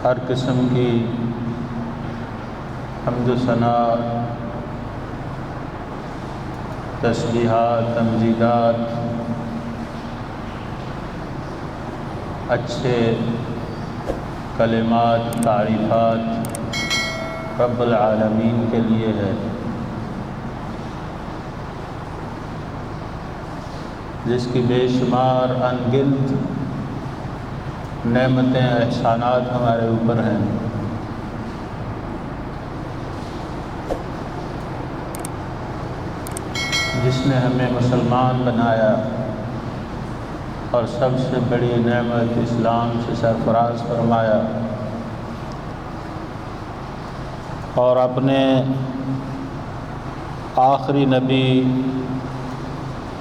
ہر قسم کی حمد و ثنا، تسبیحات، تمجیدات اچھے کلمات، تعریفات رب العالمین کے لیے ہے، جس کی بے شمار انگنت نعمتیں، احسانات ہمارے اوپر ہیں۔ جس نے ہمیں مسلمان بنایا اور سب سے بڑی نعمت اسلام سے سرفراز فرمایا، اور اپنے آخری نبی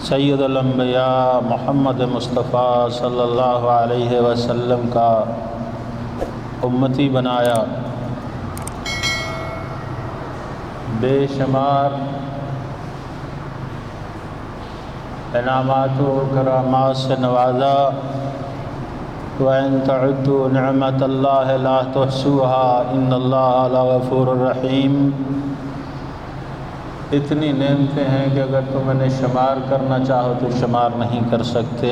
سید الانبیاء محمد مصطفیٰ صلی اللہ علیہ وسلم کا امتی بنایا، بے شمار انعامات و کرامات سے نوازا۔ وَإِن تَعُدُّوا نِعْمَةَ اللَّهِ لَا تُحْصُوهَا إِنَّ اللَّهَ لَغَفُورٌ رَحِيمٌ۔ اتنی نعمتیں ہیں کہ اگر تم انہیں شمار کرنا چاہو تو شمار نہیں کر سکتے۔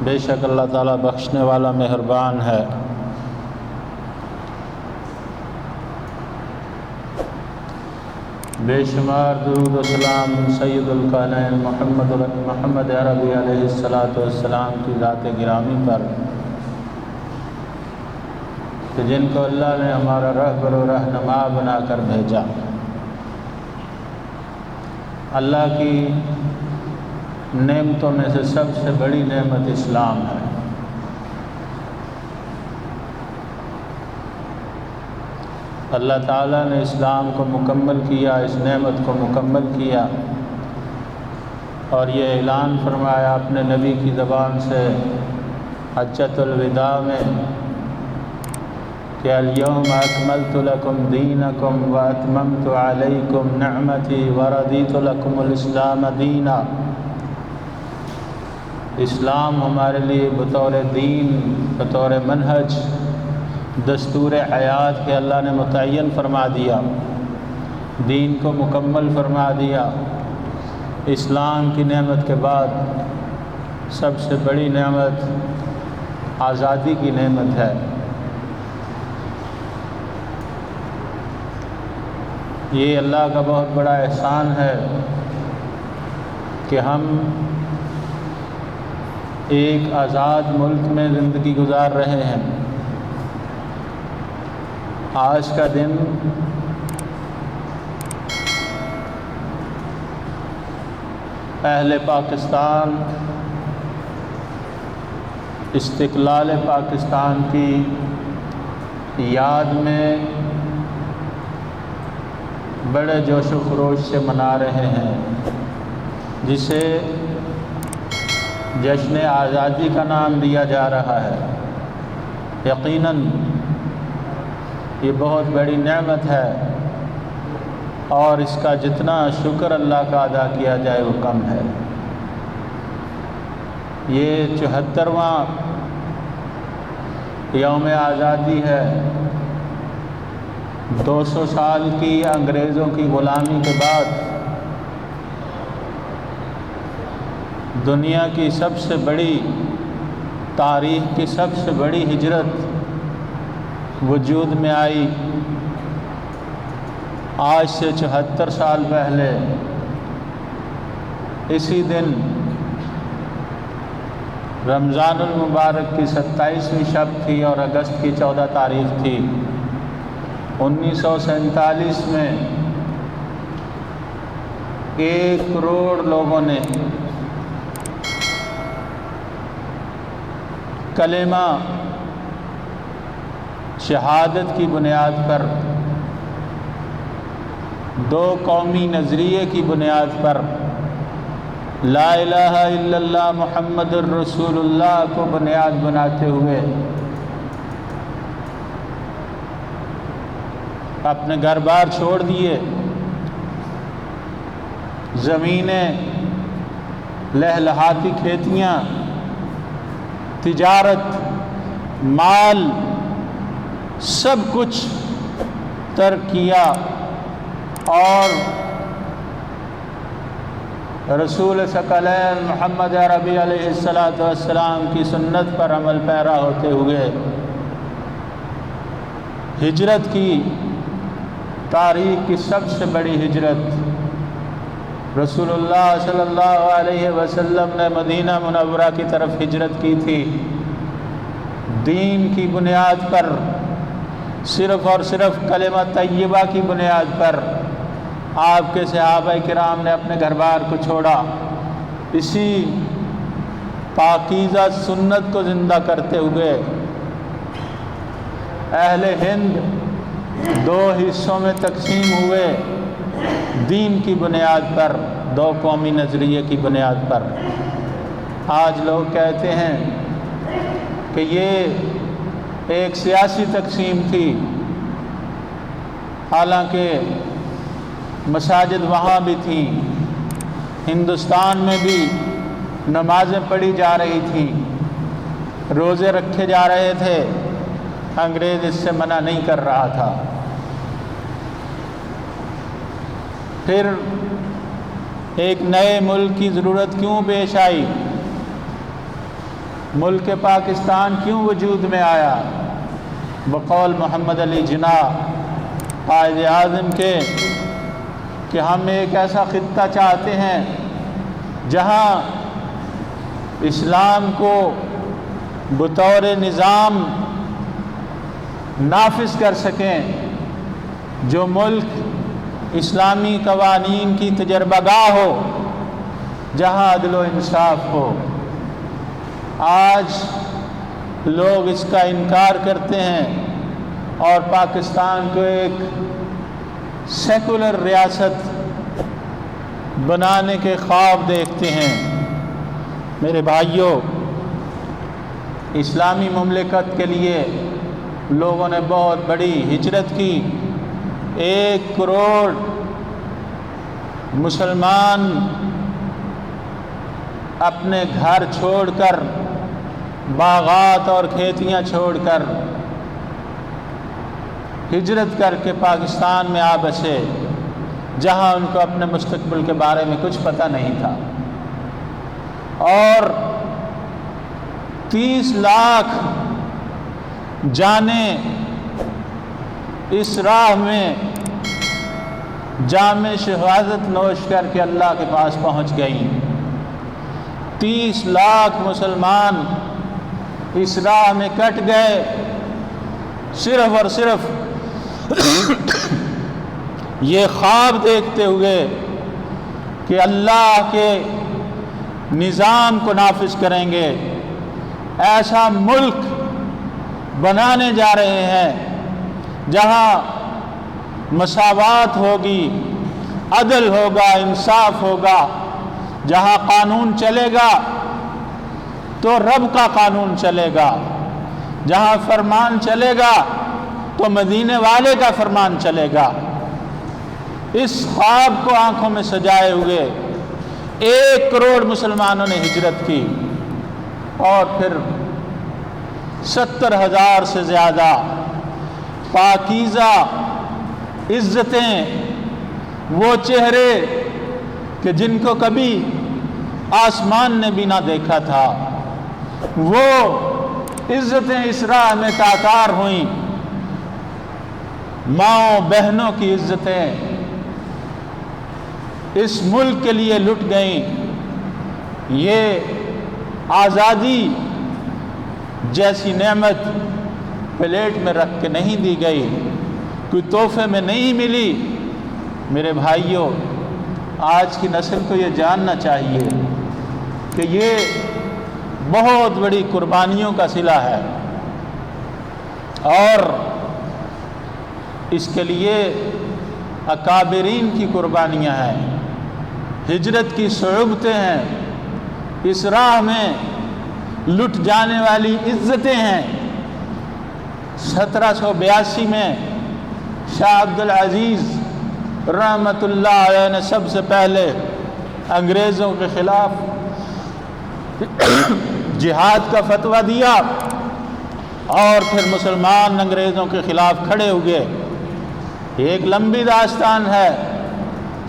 بے شک اللہ تعالیٰ بخشنے والا مہربان ہے۔ بے شمار درود و سلام سید الکونین محمد عربی علیہ السلام کی ذات گرامی پر، کہ جن کو اللہ نے ہمارا رہبر و رہنما بنا کر بھیجا۔ اللہ کی نعمتوں میں سے سب سے بڑی نعمت اسلام ہے۔ اللہ تعالیٰ نے اسلام کو مکمل کیا، اس نعمت کو مکمل کیا، اور یہ اعلان فرمایا اپنے نبی کی زبان سے حجۃ الوداع میں کہ الیوم اکملت لکم دینکم واتممت علیکم نعمتی ورضیت لکم الاسلام دینا۔ اسلام ہمارے لیے بطور دین، بطور منہج، دستور حیات کے اللہ نے متعین فرما دیا، دین کو مکمل فرما دیا۔ اسلام کی نعمت کے بعد سب سے بڑی نعمت آزادی کی نعمت ہے۔ یہ اللہ کا بہت بڑا احسان ہے کہ ہم ایک آزاد ملک میں زندگی گزار رہے ہیں۔ آج کا دن اہل پاکستان، استقلال پاکستان کی یاد میں بڑے جوش و خروش سے منا رہے ہیں، جسے جشن آزادی کا نام دیا جا رہا ہے۔ یقیناً یہ بہت بڑی نعمت ہے، اور اس کا جتنا شکر اللہ کا ادا کیا جائے وہ کم ہے۔ یہ 74واں یوم آزادی ہے۔ 200 سال کی انگریزوں کی غلامی کے بعد دنیا کی سب سے بڑی، تاریخ کی سب سے بڑی ہجرت وجود میں آئی۔ آج سے 74 سال پہلے اسی دن رمضان المبارک کی 27ویں شب تھی اور اگست کی 14 تاریخ تھی۔ 1947 میں 1 کروڑ لوگوں نے کلمہ شہادت کی بنیاد پر، 2 قومی نظریے کی بنیاد پر، لا الہ الا اللہ محمد الرسول اللہ کو بنیاد بناتے ہوئے اپنے گھر بار چھوڑ دیے، زمینیں، لہلہاتی کھیتیاں، تجارت، مال، سب کچھ ترک کیا اور رسول ثقلین محمد عربی علیہ السلام کی سنت پر عمل پیرا ہوتے ہوئے ہجرت کی، تاریخ کی سب سے بڑی ہجرت رسول اللہ صلی اللہ علیہ وسلم نے مدینہ منورہ کی طرف ہجرت کی تھی، دین کی بنیاد پر، صرف اور صرف کلمہ طیبہ کی بنیاد پر آپ کے صحابہ کرام نے اپنے گھر بار کو چھوڑا، اسی پاکیزہ سنت کو زندہ کرتے ہوئے اہل ہند دو حصوں میں تقسیم ہوئے، دین کی بنیاد پر، دو قومی نظریے کی بنیاد پر۔ آج لوگ کہتے ہیں کہ یہ ایک سیاسی تقسیم تھی، حالانکہ مساجد وہاں بھی تھیں، ہندوستان میں بھی نمازیں پڑھی جا رہی تھیں، روزے رکھے جا رہے تھے، انگریز اس سے منع نہیں کر رہا تھا۔ پھر ایک نئے ملک کی ضرورت کیوں پیش آئی؟ ملک پاکستان کیوں وجود میں آیا؟ بقول محمد علی جناح قائد اعظم کے کہ ہم ایک ایسا خطہ چاہتے ہیں جہاں اسلام کو بطور نظام نافذ کر سکیں، جو ملک اسلامی قوانین کی تجربہ گاہ ہو، جہاں عدل و انصاف ہو۔ آج لوگ اس کا انکار کرتے ہیں اور پاکستان کو ایک سیکولر ریاست بنانے کے خواب دیکھتے ہیں۔ میرے بھائیوں، اسلامی مملکت کے لیے لوگوں نے بہت بڑی ہجرت کی، 1 کروڑ مسلمان اپنے گھر چھوڑ کر، باغات اور کھیتیاں چھوڑ کر، ہجرت کر کے پاکستان میں آ بسے، جہاں ان کو اپنے مستقبل کے بارے میں کچھ پتہ نہیں تھا، اور 30 لاکھ جانیں اس راہ میں جام شہادت نوش کر کے اللہ کے پاس پہنچ گئیں۔ 30 لاکھ مسلمان اس راہ میں کٹ گئے، صرف اور صرف یہ خواب دیکھتے ہوئے کہ اللہ کے نظام کو نافذ کریں گے، ایسا ملک بنانے جا رہے ہیں جہاں مساوات ہوگی، عدل ہوگا، انصاف ہوگا، جہاں قانون چلے گا تو رب کا قانون چلے گا، جہاں فرمان چلے گا تو مدینے والے کا فرمان چلے گا۔ اس خواب کو آنکھوں میں سجائے ہوئے 1 کروڑ مسلمانوں نے ہجرت کی، اور پھر 70,000 سے زیادہ پاکیزہ عزتیں، وہ چہرے کہ جن کو کبھی آسمان نے بھی نہ دیکھا تھا، وہ عزتیں اس راہ میں تاثار ہوئیں، ماؤں بہنوں کی عزتیں اس ملک کے لیے لٹ گئیں۔ یہ آزادی جیسی نعمت پلیٹ میں رکھ کے نہیں دی گئی، کوئی تحفے میں نہیں ملی۔ میرے بھائیوں، آج کی نسل کو یہ جاننا چاہیے کہ یہ بہت بڑی قربانیوں کا صلہ ہے، اور اس کے لیے اکابرین کی قربانیاں ہیں، ہجرت کی صعوبتیں ہیں، اس راہ میں لٹ جانے والی عزتیں ہیں۔ 1782 میں شاہ عبدالعزیز رحمۃ اللہ علیہ نے سب سے پہلے انگریزوں کے خلاف جہاد کا فتویٰ دیا، اور پھر مسلمان انگریزوں کے خلاف کھڑے ہوئے۔ ایک لمبی داستان ہے،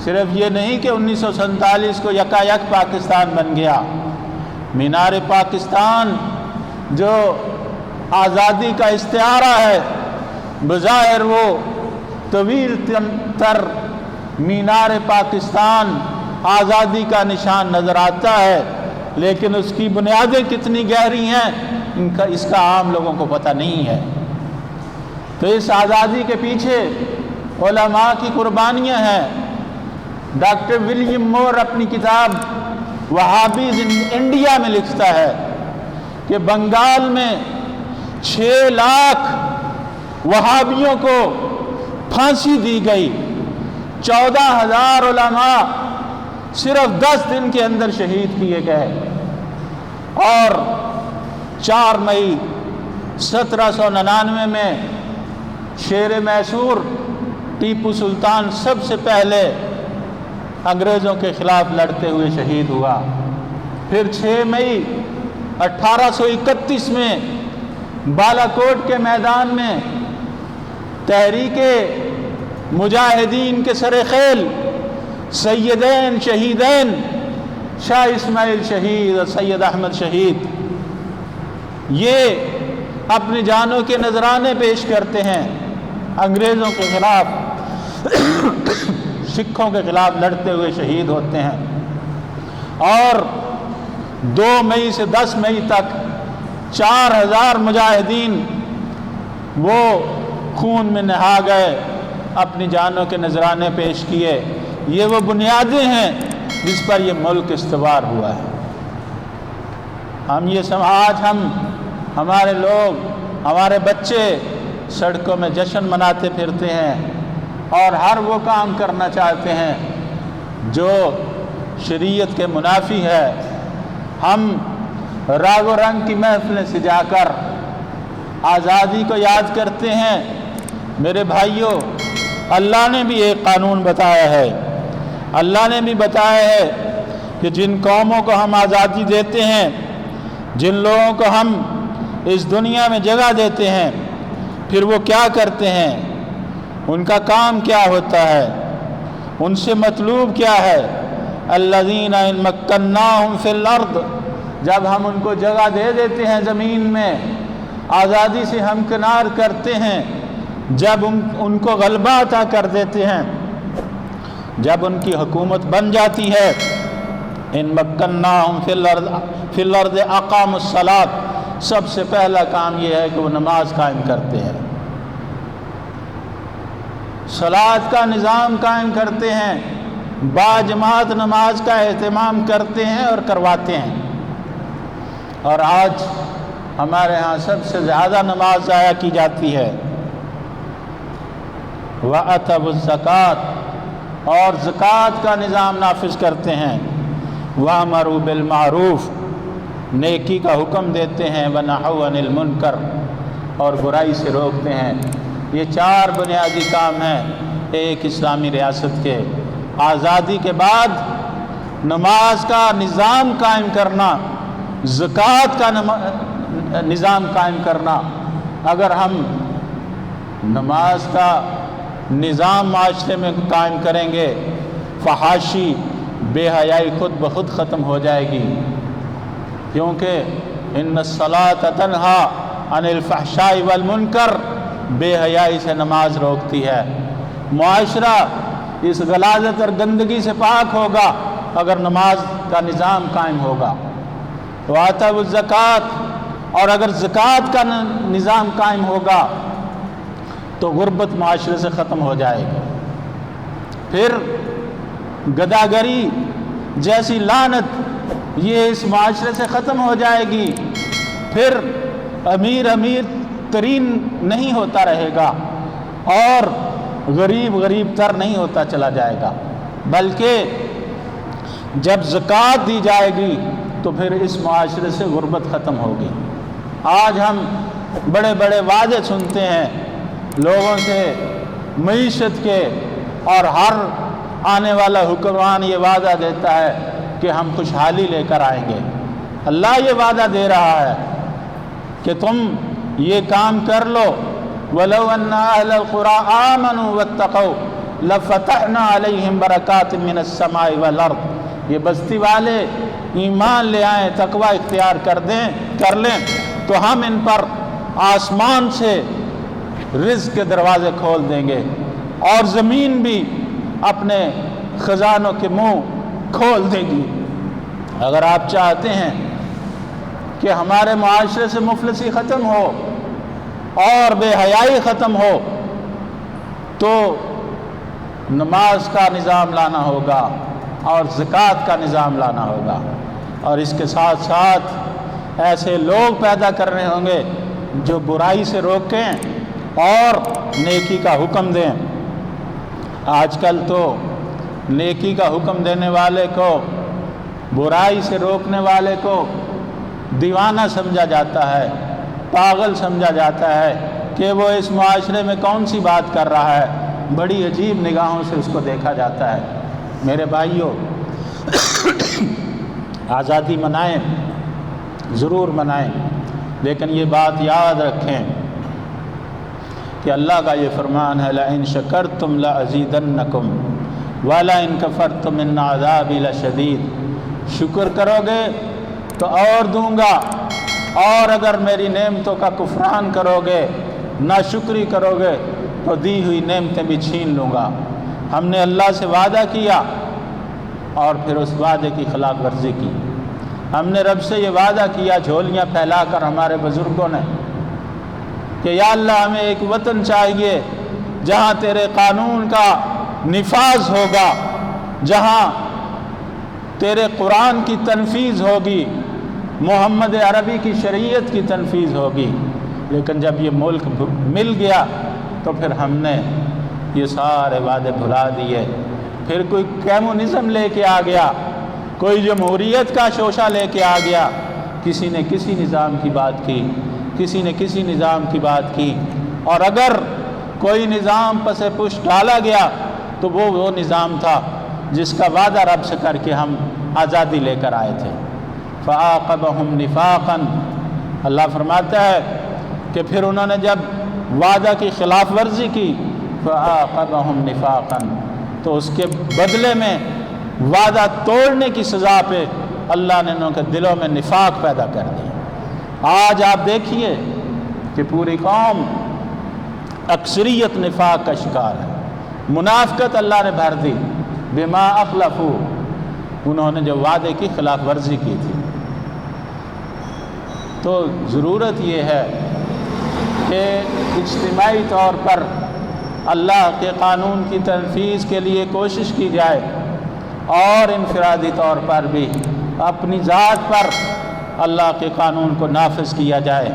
صرف یہ نہیں کہ 1947 کو یکا یک پاکستان بن گیا۔ مینار پاکستان جو آزادی کا استعارہ ہے، بظاہر وہ طویل تر مینار پاکستان آزادی کا نشان نظر آتا ہے، لیکن اس کی بنیادیں کتنی گہری ہیں اس کا عام لوگوں کو پتہ نہیں ہے۔ تو اس آزادی کے پیچھے علماء کی قربانیاں ہیں۔ ڈاکٹر ولیم مور اپنی کتاب وہابیز ان انڈیا میں لکھتا ہے کہ بنگال میں 6 لاکھ وہابیوں کو پھانسی دی گئی، 14,000 علماء صرف 10 دن کے اندر شہید کیے گئے، اور 4 مئی 1799 میں شیر میسور ٹیپو سلطان سب سے پہلے انگریزوں کے خلاف لڑتے ہوئے شہید ہوا۔ پھر 6 مئی 1831 میں بالا کوٹ کے میدان میں تحریک مجاہدین کے سر خیل سیدین شہیدین شاہ اسماعیل شہید اور سید احمد شہید، یہ اپنی جانوں کے نذرانے پیش کرتے ہیں، انگریزوں کے خلاف سکھوں کے خلاف لڑتے ہوئے شہید ہوتے ہیں۔ اور 2 مئی سے 10 مئی تک 4,000 مجاہدین وہ خون میں نہا گئے، اپنی جانوں کے نذرانے پیش کیے۔ یہ وہ بنیادیں ہیں جس پر یہ ملک استوار ہوا ہے۔ آج ہمارے لوگ، ہمارے بچے سڑکوں میں جشن مناتے پھرتے ہیں اور ہر وہ کام کرنا چاہتے ہیں جو شریعت کے منافی ہے۔ ہم راگ و رنگ کی محفلیں سجا کر آزادی کو یاد کرتے ہیں۔ میرے بھائیوں، اللہ نے بھی ایک قانون بتایا ہے، اللہ نے بھی بتایا ہے کہ جن قوموں کو ہم آزادی دیتے ہیں، جن لوگوں کو ہم اس دنیا میں جگہ دیتے ہیں، پھر وہ کیا کرتے ہیں، ان کا کام کیا ہوتا ہے، ان سے مطلوب کیا ہے۔ الذین ان مکناہم فی الارض، جب ہم ان کو جگہ دے دیتے ہیں زمین میں، آزادی سے ہمکنار کرتے ہیں، جب ان کو غلبہ عطا کر دیتے ہیں، جب ان کی حکومت بن جاتی ہے، ان مکناہم فی الارض اقاموا الصلاۃ، سب سے پہلا کام یہ ہے کہ وہ نماز قائم کرتے ہیں، صلاۃ کا نظام قائم کرتے ہیں، باجماعت نماز کا اہتمام کرتے ہیں اور کرواتے ہیں۔ اور آج ہمارے ہاں سب سے زیادہ نماز ضائع کی جاتی ہے۔ وَآتَوُا الزَّکَاۃ، اور زکوٰۃ کا نظام نافذ کرتے ہیں۔ وَأَمَرُوا بِالْمَعْرُوفِ، نیکی کا حکم دیتے ہیں، وَنَہَوْا عَنِ الْمُنکَرِ، اور برائی سے روکتے ہیں۔ یہ 4 بنیادی کام ہیں ایک اسلامی ریاست کے۔ آزادی کے بعد نماز کا نظام قائم کرنا، زکوٰۃ کا نظام قائم کرنا۔ اگر ہم نماز کا نظام معاشرے میں قائم کریں گے، فحاشی، بے حیائی خود بخود ختم ہو جائے گی، کیونکہ ان الصلاۃ تنہی عن الفحشاء والمنکر، بے حیائی سے نماز روکتی ہے۔ معاشرہ اس غلاظت اور گندگی سے پاک ہوگا اگر نماز کا نظام قائم ہوگا۔ وَآتَوُا الزَّکَاۃ، اور اگر زکوٰۃ کا نظام قائم ہوگا تو غربت معاشرے سے ختم ہو جائے گی۔ پھر گداگری جیسی لعنت یہ اس معاشرے سے ختم ہو جائے گی۔ پھر امیر ترین نہیں ہوتا رہے گا اور غریب تر نہیں ہوتا چلا جائے گا، بلکہ جب زکوٰۃ دی جائے گی تو پھر اس معاشرے سے غربت ختم ہوگی۔ آج ہم بڑے بڑے وعدے سنتے ہیں لوگوں سے معیشت کے، اور ہر آنے والا حکمران یہ وعدہ دیتا ہے کہ ہم خوشحالی لے کر آئیں گے۔ اللہ یہ وعدہ دے رہا ہے کہ تم یہ کام کر لو، وَلَوْ أَنَّ أَهْلَ الْقُرَىٰ آمَنُوا وَاتَّقَوْا لَفَتَحْنَا عَلَيْهِمْ بَرَكَاتٍ مِّنَ السَّمَاءِ وَالْأَرْضِ، یہ بستی والے ایمان لے آئیں، تقوی اختیار کر لیں تو ہم ان پر آسمان سے رزق کے دروازے کھول دیں گے، اور زمین بھی اپنے خزانوں کے منہ کھول دے گی۔ اگر آپ چاہتے ہیں کہ ہمارے معاشرے سے مفلسی ختم ہو اور بے حیائی ختم ہو تو نماز کا نظام لانا ہوگا اور زکوٰۃ کا نظام لانا ہوگا، اور اس کے ساتھ ساتھ ایسے لوگ پیدا کرنے ہوں گے جو برائی سے روکیں اور نیکی کا حکم دیں۔ آج کل تو نیکی کا حکم دینے والے کو، برائی سے روکنے والے کو دیوانہ سمجھا جاتا ہے، پاگل سمجھا جاتا ہے کہ وہ اس معاشرے میں کون سی بات کر رہا ہے، بڑی عجیب نگاہوں سے اس کو دیکھا جاتا ہے۔ میرے بھائیوں، آزادی منائیں، ضرور منائیں، لیکن یہ بات یاد رکھیں کہ اللہ کا یہ فرمان ہے لَإِن شَكَرْتُمْ لَأَزِيدَنَّكُمْ وَلَئِن كَفَرْتُمْ إِنَّ عَذَابِي لَشَدِيدٌ، شکر کرو گے تو اور دوں گا، اور اگر میری نعمتوں کا کفران کرو گے، ناشکری کرو گے تو دی ہوئی نعمتیں بھی چھین لوں گا۔ ہم نے اللہ سے وعدہ کیا اور پھر اس وعدے کی خلاف ورزی کی۔ ہم نے رب سے یہ وعدہ کیا جھولیاں پھیلا کر ہمارے بزرگوں نے کہ یا اللہ ہمیں ایک وطن چاہیے جہاں تیرے قانون کا نفاذ ہوگا، جہاں تیرے قرآن کی تنفیذ ہوگی، محمد عربی کی شریعت کی تنفیذ ہوگی۔ لیکن جب یہ ملک مل گیا تو پھر ہم نے یہ سارے وعدے بھلا دیے، پھر کوئی کمیونزم لے کے آ گیا، کوئی جمہوریت کا شوشہ لے کے آ گیا، کسی نے کسی نظام کی بات کی، کسی نے کسی نظام کی بات کی، اور اگر کوئی نظام پس پش ڈالا گیا تو وہ نظام تھا جس کا وعدہ رب سے کر کے ہم آزادی لے کر آئے تھے۔ فَعَاقَبَهُمْ نِفَاقًا، اللہ فرماتا ہے کہ پھر انہوں نے جب وعدہ کی خلاف ورزی کی، فَعَاقَبَهُمْ نِفَاقًا، تو اس کے بدلے میں وعدہ توڑنے کی سزا پہ اللہ نے انہوں کے دلوں میں نفاق پیدا کر دی۔ آج آپ دیکھیے کہ پوری قوم اکثریت نفاق کا شکار ہے، منافقت اللہ نے بھر دی، بما اخلفوا، انہوں نے جو وعدے کی خلاف ورزی کی تھی۔ تو ضرورت یہ ہے کہ اجتماعی طور پر اللہ کے قانون کی تنفیذ کے لیے کوشش کی جائے، اور انفرادی طور پر بھی اپنی ذات پر اللہ کے قانون کو نافذ کیا جائے،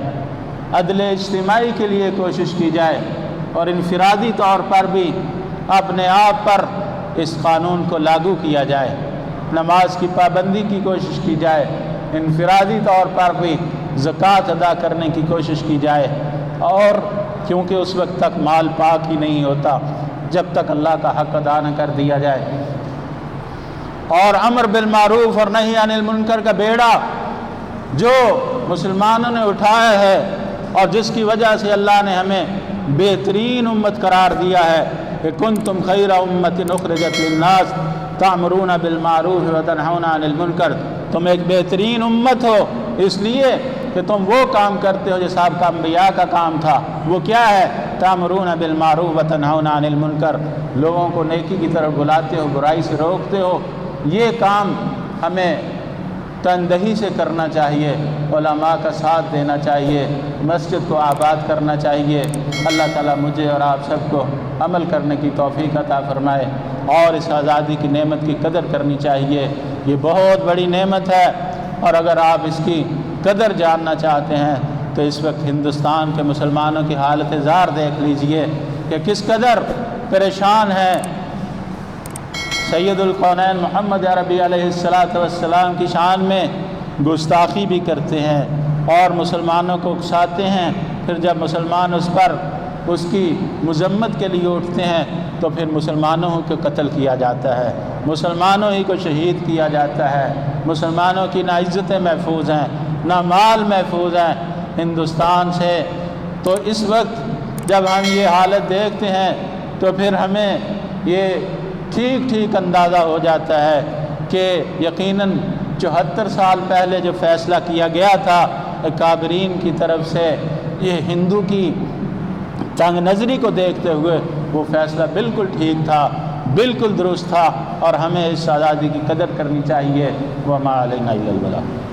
عدل اجتماعی کے لیے کوشش کی جائے، اور انفرادی طور پر بھی اپنے آپ پر اس قانون کو لاگو کیا جائے۔ نماز کی پابندی کی کوشش کی جائے، انفرادی طور پر بھی زکوٰۃ ادا کرنے کی کوشش کی جائے، اور کیونکہ اس وقت تک مال پاک ہی نہیں ہوتا جب تک اللہ کا حق ادا نہ کر دیا جائے۔ اور امر بالمعروف اور نہی عن المنکر کا بیڑا جو مسلمانوں نے اٹھایا ہے اور جس کی وجہ سے اللہ نے ہمیں بہترین امت قرار دیا ہے کہ کنتم خیر امت اخرجت للناس تأمرون بالمعروف وتنہون عن المنکر، تم ایک بہترین امت ہو اس لیے کہ تم وہ کام کرتے ہو جو سابقہ انبیاء کا کام تھا۔ وہ کیا ہے؟ تأمرون بالمعروف وتنہون عن المنکر، لوگوں کو نیکی کی طرف بلاتے ہو، برائی سے روکتے ہو۔ یہ کام ہمیں تندہی سے کرنا چاہیے، علماء کا ساتھ دینا چاہیے، مسجد کو آباد کرنا چاہیے۔ اللہ تعالیٰ مجھے اور آپ سب کو عمل کرنے کی توفیق عطا فرمائے، اور اس آزادی کی نعمت کی قدر کرنی چاہیے۔ یہ بہت بڑی نعمت ہے، اور اگر آپ اس کی قدر جاننا چاہتے ہیں تو اس وقت ہندوستان کے مسلمانوں کی حالت زار دیکھ لیجئے کہ کس قدر پریشان ہیں۔ سید القونین محمد عربی علیہ السلام کی شان میں گستاخی بھی کرتے ہیں اور مسلمانوں کو اکساتے ہیں، پھر جب مسلمان اس پر اس کی مذمت کے لیے اٹھتے ہیں تو پھر مسلمانوں کو قتل کیا جاتا ہے، مسلمانوں ہی کو شہید کیا جاتا ہے، مسلمانوں کی نہ عزتیں محفوظ ہیں نہ مال محفوظ ہیں۔ ہندوستان سے تو اس وقت جب ہم یہ حالت دیکھتے ہیں تو پھر ہمیں یہ ٹھیک اندازہ ہو جاتا ہے کہ یقیناً 74 سال پہلے جو فیصلہ کیا گیا تھا اکابرین کی طرف سے، یہ ہندو کی تنگ نظری کو دیکھتے ہوئے وہ فیصلہ بالکل ٹھیک تھا، بالکل درست تھا، اور ہمیں اس آزادی کی قدر کرنی چاہیے۔ وما علینا الا البلاغ۔